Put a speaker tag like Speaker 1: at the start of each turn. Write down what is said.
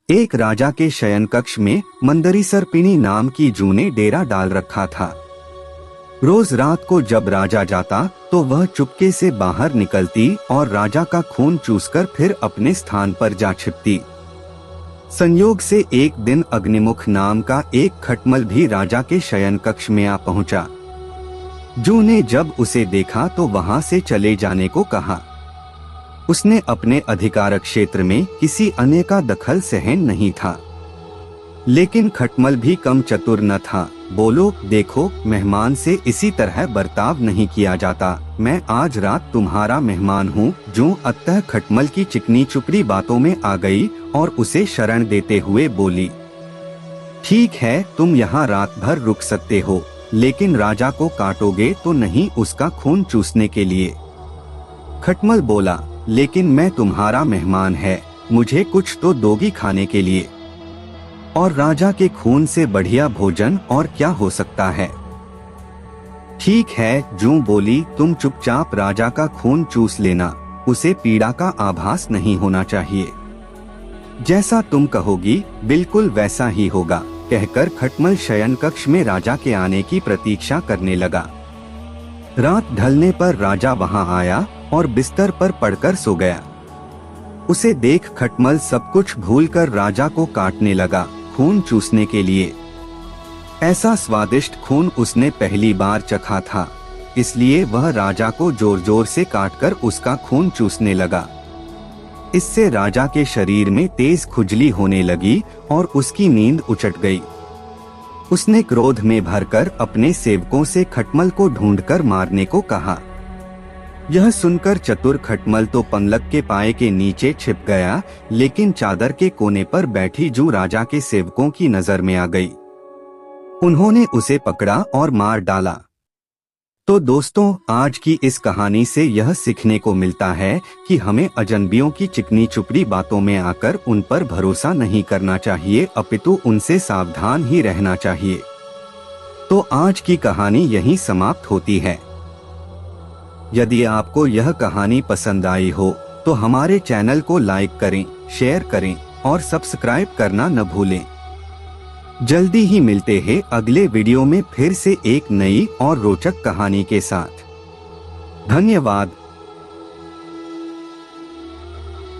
Speaker 1: एक राजा के शयन कक्ष में मंदरी सर्पिणी नाम की जू ने डेरा डाल रखा था। रोज रात को जब राजा जाता तो वह चुपके से बाहर निकलती और राजा का खून चूसकर फिर अपने स्थान पर जा छिपती। संयोग से एक दिन अग्निमुख नाम का एक खटमल भी राजा के शयन कक्ष में आ पहुंचा। जू ने जब उसे देखा तो वहां से चले जाने को कहा। उसने अपने अधिकार क्षेत्र में किसी अन्य का दखल सहन नहीं था। लेकिन खटमल भी कम चतुर न था। बोलो, देखो, मेहमान से इसी तरह बर्ताव नहीं किया जाता। मैं आज रात तुम्हारा मेहमान हूँ। जो अतः खटमल की चिकनी चुपड़ी बातों में आ गई और उसे शरण देते हुए बोली, ठीक है, तुम यहाँ रात भर रुक सकते हो, लेकिन राजा को काटोगे तो नहीं उसका खून चूसने के लिए। खटमल बोला, लेकिन मैं तुम्हारा मेहमान है, मुझे कुछ तो दोगी खाने के लिए, और राजा के खून से बढ़िया भोजन और क्या हो सकता है। ठीक है, जूं बोली, तुम चुपचाप राजा का खून चूस लेना, उसे पीड़ा का आभास नहीं होना चाहिए। जैसा तुम कहोगी बिल्कुल वैसा ही होगा, कहकर खटमल शयन कक्ष में राजा के आने की प्रतीक्षा करने लगा। रात ढलने पर राजा वहां आया और बिस्तर पर पड़कर सो गया। उसे देख खटमल सब कुछ भूलकर राजा को काटने लगा, खून चूसने के लिए। ऐसा स्वादिष्ट खून उसने पहली बार चखा था, इसलिए वह राजा को जोर जोर से काटकर उसका खून चूसने लगा। इससे राजा के शरीर में तेज खुजली होने लगी और उसकी नींद उचट गई। उसने क्रोध में भरकर अपने सेवकों से खटमल को ढूंढकर मारने को कहा। यह सुनकर चतुर खटमल तो पलंग के पाए के नीचे छिप गया, लेकिन चादर के कोने पर बैठी जू राजा के सेवकों की नजर में आ गई। उन्होंने उसे पकड़ा और मार डाला। तो दोस्तों, आज की इस कहानी से यह सीखने को मिलता है कि हमें अजनबियों की चिकनी चुपड़ी बातों में आकर उन पर भरोसा नहीं करना चाहिए, अपितु उनसे सावधान ही रहना चाहिए। तो आज की कहानी यहीं समाप्त होती है। यदि आपको यह कहानी पसंद आई हो तो हमारे चैनल को लाइक करें, शेयर करें और सब्सक्राइब करना न भूलें। जल्दी ही मिलते हैं अगले वीडियो में फिर से एक नई और रोचक कहानी के साथ। धन्यवाद।